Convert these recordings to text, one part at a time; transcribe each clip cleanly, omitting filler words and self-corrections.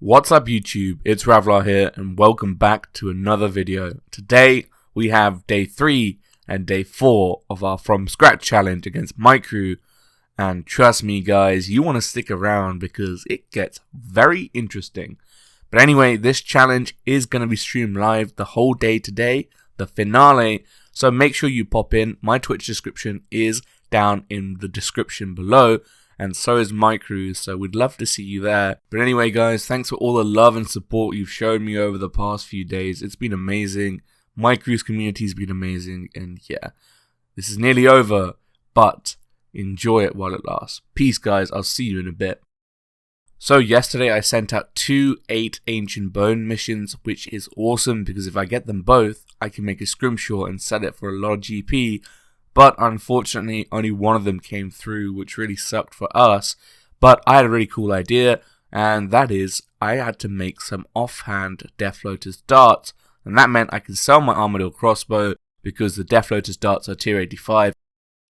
What's up YouTube, it's Ravlar here and welcome back to another video. Today we have day 3 and day 4 of our from scratch challenge against Maikeru, and trust me guys, you want to stick around because it gets very interesting. But anyway, this challenge is going to be streamed live the whole day today, the finale, so make sure you pop in. My Twitch description is down in the description below. And so is Maikeru, so we'd love to see you there. But anyway guys, thanks for all the love and support you've shown me over the past few days. It's been amazing. Maikeru's community's been amazing, and yeah, this is nearly over, but enjoy it while it lasts. Peace guys, I'll see you in a bit. So yesterday I sent out 2 8 Ancient Bone missions, which is awesome because if I get them both, I can make a scrimshaw and sell it for a lot of GP. But unfortunately, only one of them came through, which really sucked for us. But I had a really cool idea, and that is, I had to make some offhand Death Lotus darts. And that meant I can sell my Armadillo crossbow, because the Death Lotus darts are tier 85.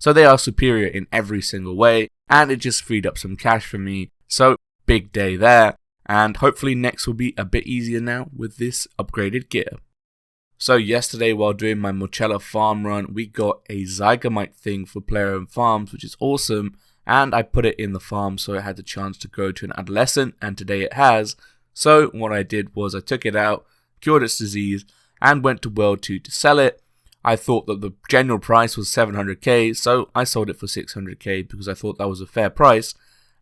So they are superior in every single way, and it just freed up some cash for me. So, big day there, and hopefully next will be a bit easier now with this upgraded gear. So yesterday while doing my Mochella farm run, we got a Zygamite thing for player-owned farms, which is awesome, and I put it in the farm so it had the chance to go to an adolescent, and today it has. So what I did was I took it out, cured its disease, and went to World 2 to sell it. I thought that the general price was 700k, so I sold it for 600k because I thought that was a fair price,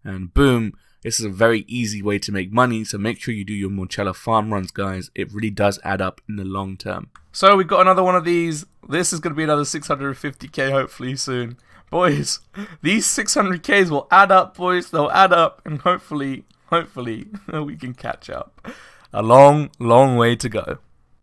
and boom. This is a very easy way to make money, so make sure you do your Mochella farm runs, guys. It really does add up in the long term. So we got another one of these. This is going to be another 650k hopefully soon. Boys, these 600ks will add up, boys. They'll add up, and hopefully we can catch up. A long way to go.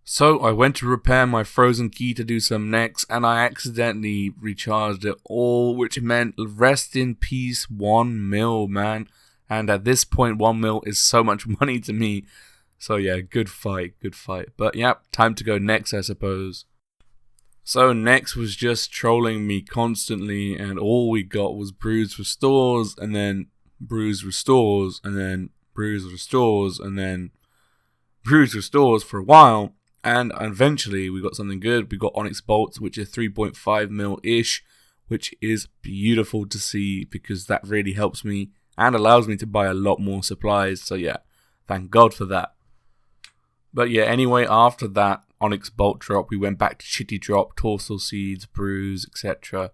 So I went to repair my frozen key to do some next, and I accidentally recharged it all, which meant rest in peace 1 mil, man. And at this point, 1 mil is so much money to me. So yeah, good fight. But yeah, time to go next, I suppose. So next was just trolling me constantly, and all we got was bruise restores, and then bruise restores, and then bruise restores, and then bruise restores for a while. And eventually we got something good. We got Onyx Bolts, which is 3.5 mil-ish, which is beautiful to see because that really helps me and allows me to buy a lot more supplies, so yeah, thank God for that. But yeah, anyway, after that Onyx Bolt drop, we went back to Shitty Drop, Torsal Seeds, Bruise, etc.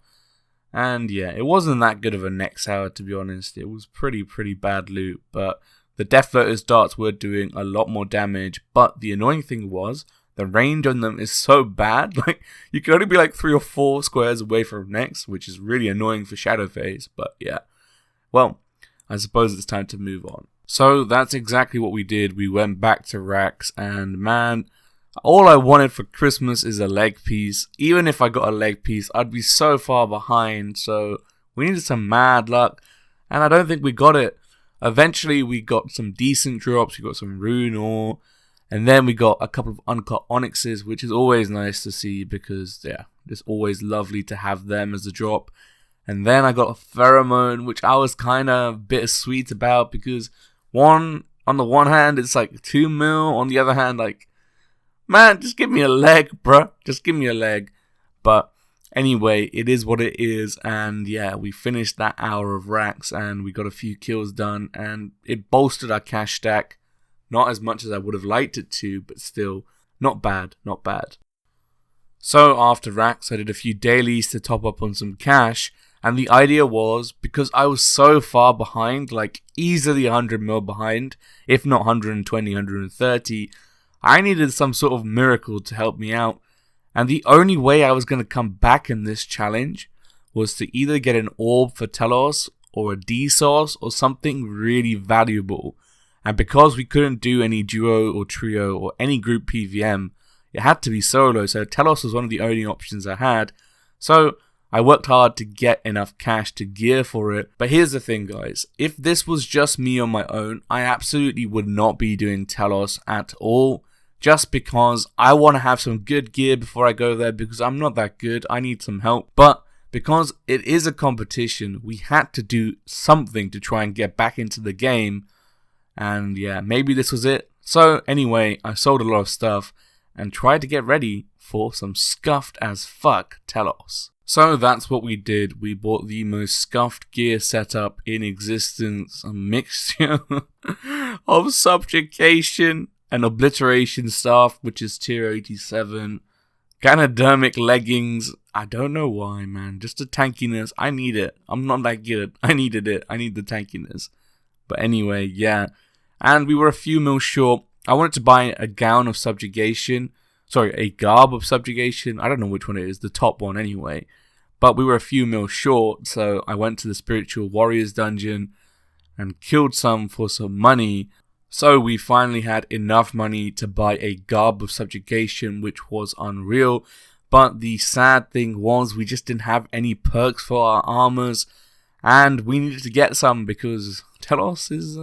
And yeah, it wasn't that good of a next hour, to be honest. It was pretty bad loot, but the Death Lotus darts were doing a lot more damage, but the annoying thing was, the range on them is so bad, like, you can only be like 3 or 4 squares away from next, which is really annoying for Shadow Phase, but yeah. Well, I suppose it's time to move on. So that's exactly what we did. We went back to Rax, and man, all I wanted for Christmas is a leg piece. Even if I got a leg piece, I'd be so far behind. So we needed some mad luck, and I don't think we got it. Eventually we got some decent drops. We got some rune ore, and then we got a couple of uncut onyxes, which is always nice to see because yeah, it's always lovely to have them as a drop. And then I got a pheromone, which I was kind of bittersweet about because on the one hand, it's like 2 mil. On the other hand, like, man, just give me a leg, bruh. Just give me a leg. But anyway, it is what it is. And yeah, we finished that hour of Rax and we got a few kills done. And it bolstered our cash stack. Not as much as I would have liked it to, but still, not bad. So after Rax, I did a few dailies to top up on some cash. And the idea was, because I was so far behind, like easily 100 mil behind, if not 120, 130, I needed some sort of miracle to help me out. And the only way I was going to come back in this challenge was to either get an orb for Telos or a D-Sauce or something really valuable. And because we couldn't do any duo or trio or any group PVM, it had to be solo, so Telos was one of the only options I had. So I worked hard to get enough cash to gear for it. But here's the thing, guys. If this was just me on my own, I absolutely would not be doing Telos at all. Just because I want to have some good gear before I go there because I'm not that good. I need some help. But because it is a competition, we had to do something to try and get back into the game. And yeah, maybe this was it. So anyway, I sold a lot of stuff and tried to get ready for some scuffed as fuck Telos. So that's what we did. We bought the most scuffed gear setup in existence, a mixture of subjugation and obliteration staff, which is tier 87, Ganodermic leggings. I don't know why, man. Just the tankiness. I need it. I'm not that good. I needed it. I need the tankiness. But anyway, yeah. And we were a few mil short. I wanted to buy a gown of subjugation. Sorry, a garb of subjugation. I don't know which one it is. The top one anyway. But we were a few mil short. So I went to the Spiritual Warriors dungeon and killed some for some money. So we finally had enough money to buy a garb of subjugation, which was unreal. But the sad thing was we just didn't have any perks for our armors. And we needed to get some because Telos is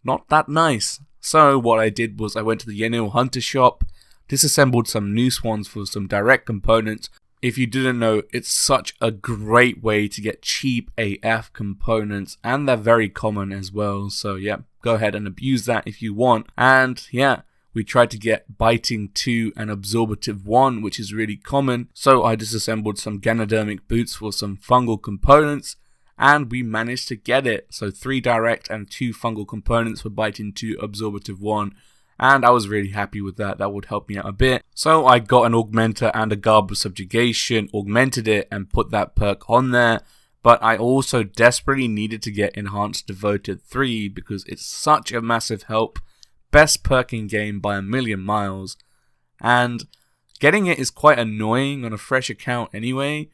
not that nice. So what I did was I went to the Yenil Hunter shop, disassembled some Noose ones for some direct components. If you didn't know, it's such a great way to get cheap AF components, and they're very common as well. So yeah, go ahead and abuse that if you want. And yeah, we tried to get Biting 2 and Absorbative 1, which is really common. So I disassembled some Ganodermic boots for some fungal components, and we managed to get it. So 3 direct and 2 fungal components for Biting 2, Absorbative 1. And I was really happy with that. That would help me out a bit. So I got an Augmenter and a Garb of Subjugation, augmented it, and put that perk on there. But I also desperately needed to get Enhanced Devoted 3 because it's such a massive help. Best perk in game by a million miles. And getting it is quite annoying on a fresh account anyway.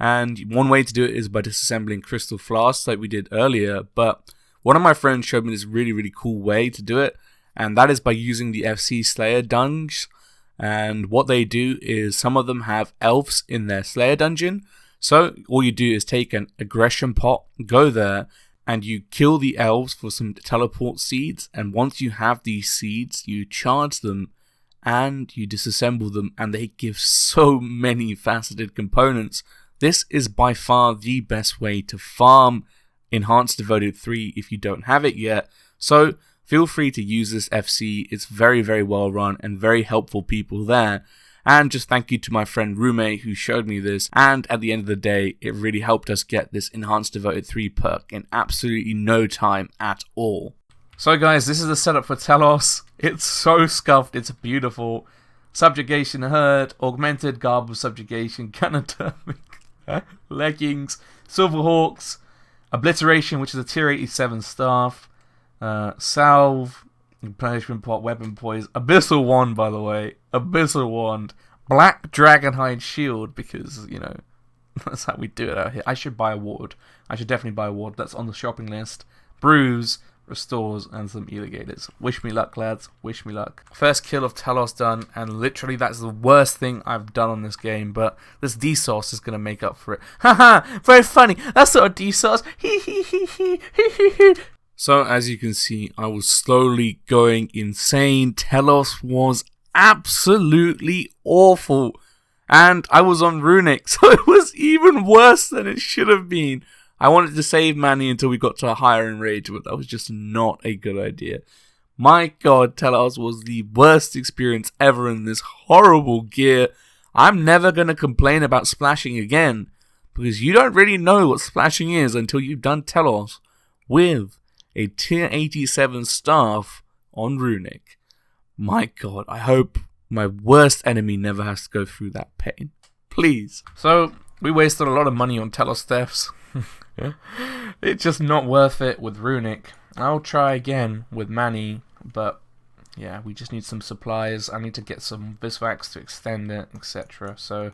And one way to do it is by disassembling Crystal Flasks like we did earlier. But one of my friends showed me this really cool way to do it. And that is by using the FC Slayer dungeons. And what they do is some of them have elves in their Slayer dungeon. So all you do is take an aggression pot, go there, and you kill the elves for some teleport seeds. And once you have these seeds, you charge them and you disassemble them. And they give so many faceted components. This is by far the best way to farm Enhanced Devoted 3 if you don't have it yet. So feel free to use this FC. It's very well run and very helpful people there. And just thank you to my friend Rume who showed me this. And at the end of the day, it really helped us get this Enhanced Devoted 3 perk in absolutely no time at all. So guys, this is the setup for Telos. It's so scuffed, it's beautiful. Subjugation Herd, Augmented Garb of Subjugation, Ganodermic leggings, Silverhawks, Obliteration, which is a tier 87 staff, Salve, Replenishment Pot, Weapon Poise, Abyssal Wand, by the way, Abyssal Wand, Black Dragonhide Shield, because, you know, that's how we do it out here. I should buy a ward. I should definitely buy a ward. That's on the shopping list. Bruise, Restores, and some Eligators. Wish me luck, lads. Wish me luck. First kill of Telos done, and literally that's the worst thing I've done on this game, but this D-Sauce is going to make up for it. Haha, very funny. That's not a D-Sauce. Hee hee hee hee hee hee hee. So as you can see, I was slowly going insane. Telos was absolutely awful. And I was on Runic, so it was even worse than it should have been. I wanted to save Manny until we got to a higher enrage, but that was just not a good idea. My god, Telos was the worst experience ever in this horrible gear. I'm never going to complain about splashing again, because you don't really know what splashing is until you've done Telos with a tier 87 staff on Runic. My god, I hope my worst enemy never has to go through that pain. Please. So, we wasted a lot of money on Telos thefts. It's just not worth it with Runic. I'll try again with Manny, but yeah, we just need some supplies. I need to get some Visvax to extend it, etc. So,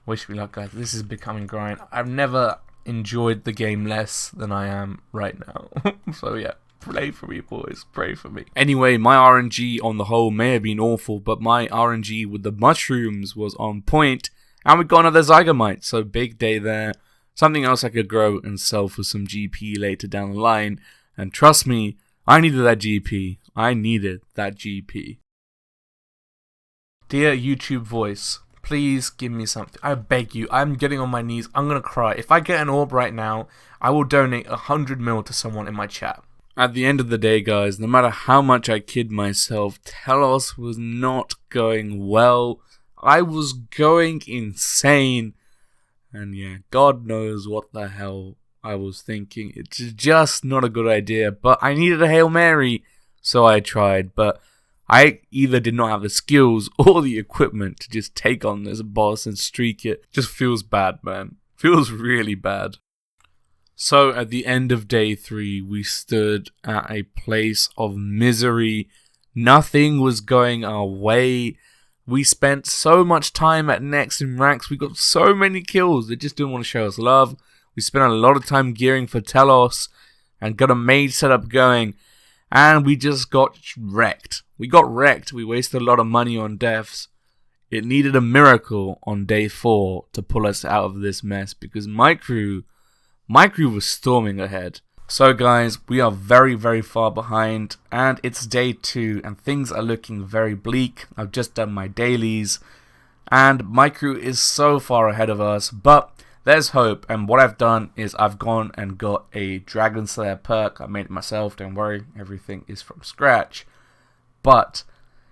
wish me luck, guys. This is becoming grind. I've never enjoyed the game less than I am right now. So yeah, pray for me, boys. Pray for me. Anyway, my RNG on the whole may have been awful, but my RNG with the mushrooms was on point, and we got another Zygomite, so big day there. Something else I could grow and sell for some GP later down the line. And trust me, I needed that GP. I needed that GP. Dear YouTube voice, please give me something. I beg you. I'm getting on my knees. I'm going to cry. If I get an orb right now, I will donate 100 mil to someone in my chat. At the end of the day, guys, no matter how much I kid myself, Telos was not going well. I was going insane. And yeah, God knows what the hell I was thinking. It's just not a good idea. But I needed a Hail Mary, so I tried. But I either did not have the skills or the equipment to just take on this boss and streak it. Just feels bad, man. Feels really bad. So at the end of day 3, we stood at a place of misery. Nothing was going our way. We spent so much time at Next and Rax. We got so many kills. They just didn't want to show us love. We spent a lot of time gearing for Telos and got a maid setup going. And we just got wrecked. We got wrecked. We wasted a lot of money on deaths. It needed a miracle on day 4 to pull us out of this mess because Maikeru was storming ahead. So guys, we are very, very far behind and it's day 2 and things are looking very bleak. I've just done my dailies and Maikeru is so far ahead of us, but there's hope. And what I've done is I've gone and got a Dragon Slayer perk. I made it myself, don't worry, everything is from scratch. But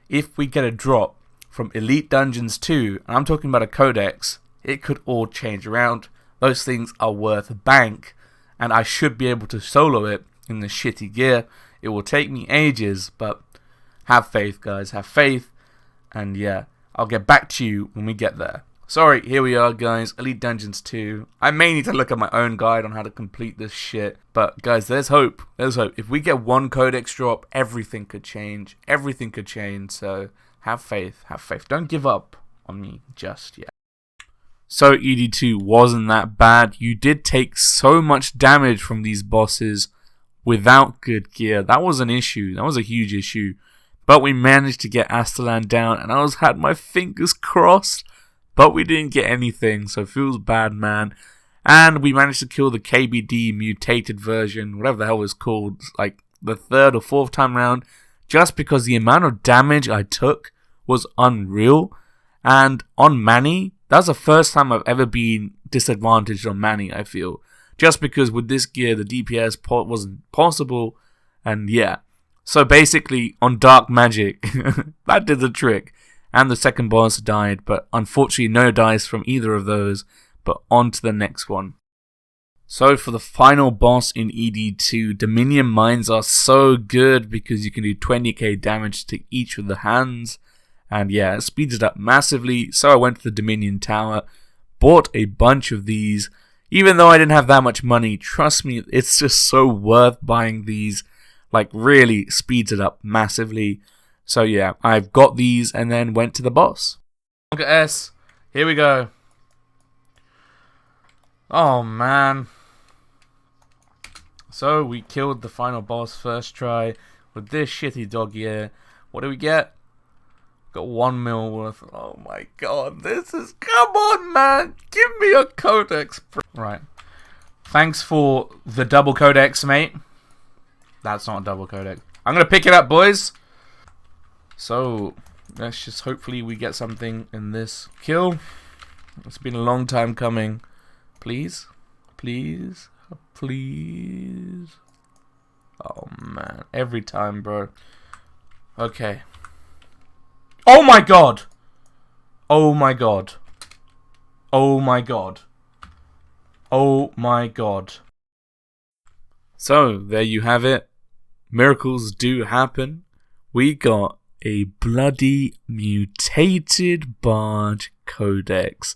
if we get a drop from Elite Dungeons 2, and I'm talking about a codex, it could all change around. Those things are worth a bank, and I should be able to solo it in the shitty gear. It will take me ages, but have faith, guys, have faith. And yeah, I'll get back to you when we get there. Sorry, here we are, guys, Elite Dungeons 2. I may need to look at my own guide on how to complete this shit. But guys, there's hope. There's hope. If we get one codex drop, everything could change. Everything could change, so have faith. Have faith. Don't give up on me just yet. So ED2 wasn't that bad. You did take so much damage from these bosses without good gear. That was an issue. That was a huge issue. But we managed to get Astalan down, and I had my fingers crossed. But we didn't get anything, so it feels bad, man. And we managed to kill the KBD mutated version, whatever the hell it was called, like the 3rd or 4th time round, just because the amount of damage I took was unreal. And on Manny, that's the first time I've ever been disadvantaged on Manny, I feel. Just because with this gear, the DPS wasn't possible. And yeah. So basically, on Dark Magic, that did the trick. And the second boss died, but unfortunately no dice from either of those. But on to the next one. So for the final boss in ED2, Dominion Mines are so good because you can do 20k damage to each of the hands. And yeah, it speeds it up massively. So I went to the Dominion Tower, bought a bunch of these. Even though I didn't have that much money, trust me, it's just so worth buying these. Like, really speeds it up massively. So yeah, I've got these and then went to the boss. Look at S. Here we go. Oh man. So we killed the final boss first try with this shitty dog gear. What do we get? Got 1 mil worth. Oh my god, this is... Come on, man. Give me a codex. Right. Thanks for the double codex, mate. That's not a double codex. I'm going to pick it up, boys. So, let's just hopefully we get something in this kill. It's been a long time coming. Please. Please. Please. Oh, man. Every time, bro. Okay. Oh, my God. Oh, my God. Oh, my God. Oh, my God. So, there you have it. Miracles do happen. We got a bloody mutated barge codex.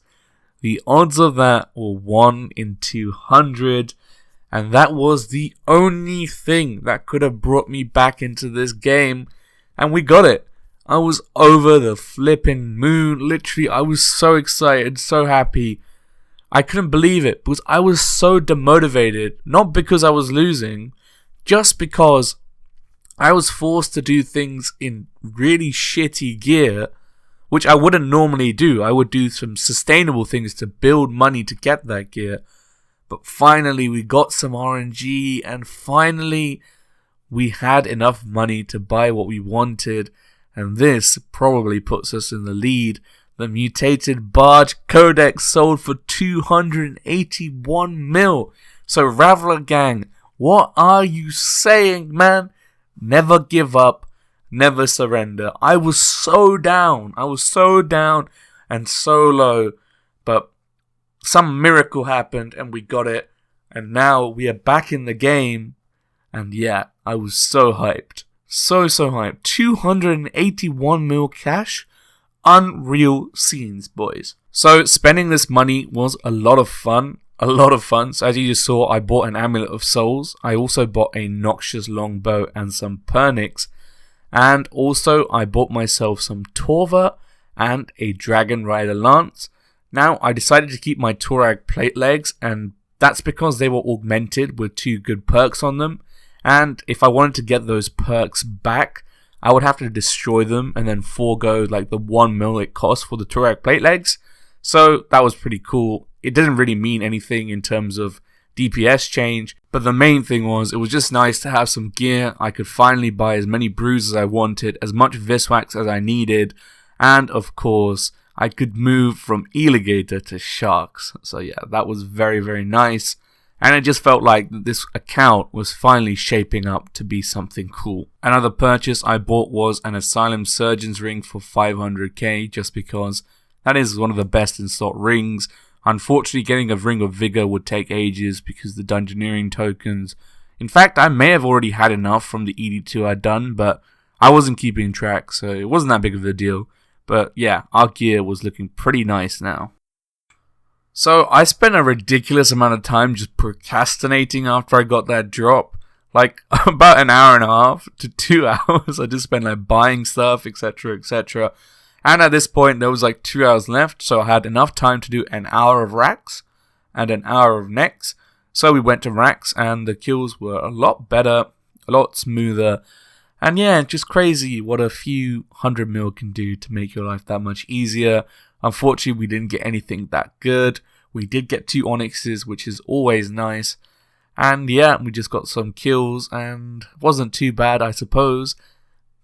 The odds of that were 1 in 200, and that was the only thing that could have brought me back into this game, and we got it. I was over the flipping moon. Literally, I was so excited, so happy. I couldn't believe it because I was so demotivated, not because I was losing, just because I was forced to do things in really shitty gear, which I wouldn't normally do. I would do some sustainable things to build money to get that gear. But finally, we got some RNG, and finally, we had enough money to buy what we wanted. And this probably puts us in the lead. The mutated barge codex sold for 281 mil. So Ravlar gang, What are you saying, man? Never give up, never surrender. I was so down. I was so down and so low. But some miracle happened and we got it. And now we are back in the game. And yeah, I was so hyped. So hyped. 281 mil cash. Unreal scenes, boys. So spending this money was a lot of fun. So as you just saw, I bought an Amulet of Souls. I also bought a Noxious Longbow and some Pernix. And also I bought myself some Torva and a Dragon Rider Lance. Now I decided to keep my Torag plate legs, and that's because they were augmented with 2 good perks on them. And if I wanted to get those perks back, I would have to destroy them and then forego like the 1 mil it costs for the Torag plate legs. So that was pretty cool. It didn't really mean anything in terms of DPS change, but the main thing was it was just nice to have some gear. I could finally buy as many brews as I wanted, as much Viswax as I needed, and of course I could move from Eligator to Sharks. So yeah, that was very nice. And it just felt like this account was finally shaping up to be something cool. Another purchase I bought was an Asylum Surgeon's ring for 500k, just because that is one of the best in slot rings. Unfortunately, getting a Ring of Vigor would take ages because the Dungeoneering tokens. In fact, I may have already had enough from the ED2 I'd done, but I wasn't keeping track, so it wasn't that big of a deal. But yeah, our gear was looking pretty nice now. So I spent a ridiculous amount of time just procrastinating after I got that drop. Like about an hour and a half to 2 hours. I just spent like buying stuff, etc. And at this point there was like 2 hours left, so I had enough time to do an hour of racks and an hour of necks. So we went to racks and the kills were a lot better, a lot smoother. And yeah, just crazy what a few 100 mil can do to make your life that much easier. Unfortunately, we didn't get anything that good. We did get 2 onyxes, which is always nice. And yeah, we just got some kills and it wasn't too bad, I suppose.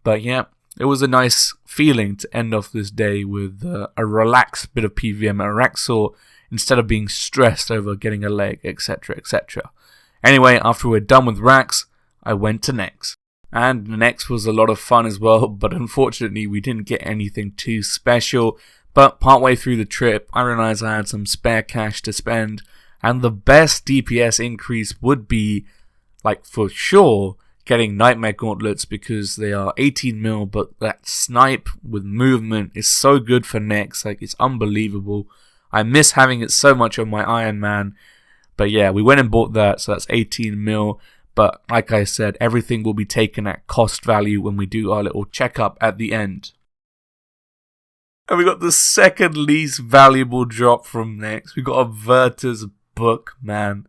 But yeah, it was a nice feeling to end off this day with a relaxed bit of PvM at Araxxor instead of being stressed over getting a leg, etc. Anyway, after we're done with racks, I went to Nex. And Nex was a lot of fun as well, but unfortunately we didn't get anything too special. But partway through the trip, I realized I had some spare cash to spend, and the best DPS increase would be, like for sure, getting Nightmare Gauntlets because they are 18 mil, but that snipe with movement is so good for Nex, like it's unbelievable. I miss having it so much on my Iron Man, but yeah, we went and bought that, so that's 18 mil. But like I said, everything will be taken at cost value when we do our little checkup at the end. And we got the second least valuable drop from Nex. We got a Verter's book, man.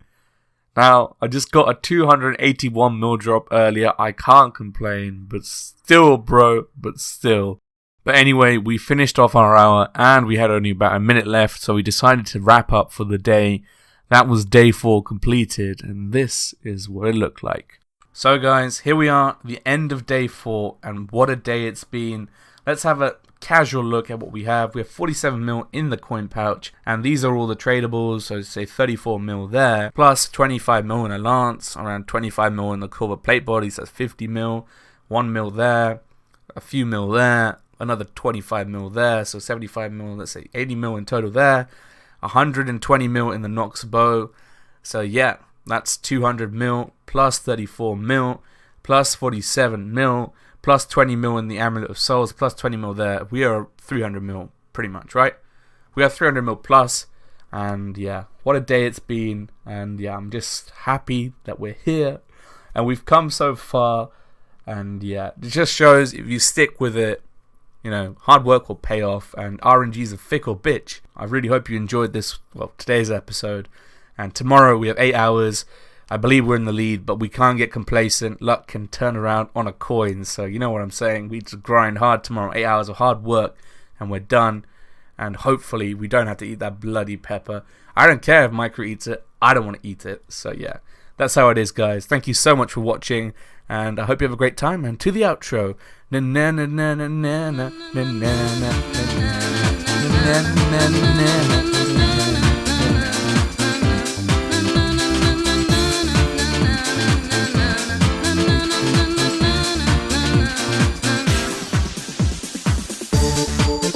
Now, I just got a 281 mil drop earlier. I can't complain, but still, bro, But anyway, we finished off our hour and we had only about a minute left, so we decided to wrap up for the day. That was day 4 completed, and this is what it looked like. So guys, here we are, the end of day 4, and what a day it's been. Let's have a casual look at what we have. We have 47 mil in the coin pouch, and these are all the tradables, so say 34 mil there, plus 25 mil in a lance, around 25 mil in the Corva plate bodies, that's 50 mil, 1 mil there, a few mil there, another 25 mil there, so 75 mil, let's say 80 mil in total there, 120 mil in the Nox bow, so yeah, that's 200 mil, plus 34 mil, plus 47 mil, plus 20 mil in the Amulet of Souls, plus 20 mil there. We are 300 mil, pretty much, right? We are 300 mil plus, and yeah, what a day it's been, and yeah, I'm just happy that we're here, and we've come so far, and yeah, it just shows if you stick with it, you know, hard work will pay off, and RNG's a fickle bitch. I really hope you enjoyed this, well, today's episode, and tomorrow we have 8 hours. I believe we're in the lead, but we can't get complacent. Luck can turn around on a coin, so you know what I'm saying. We just grind hard tomorrow, 8 hours of hard work, and we're done. And hopefully we don't have to eat that bloody pepper. I don't care if Maikeru eats it. I don't want to eat it. So yeah, that's how it is, guys. Thank you so much for watching, and I hope you have a great time. And to the outro. Na na na na na na na na na na na na. Bye.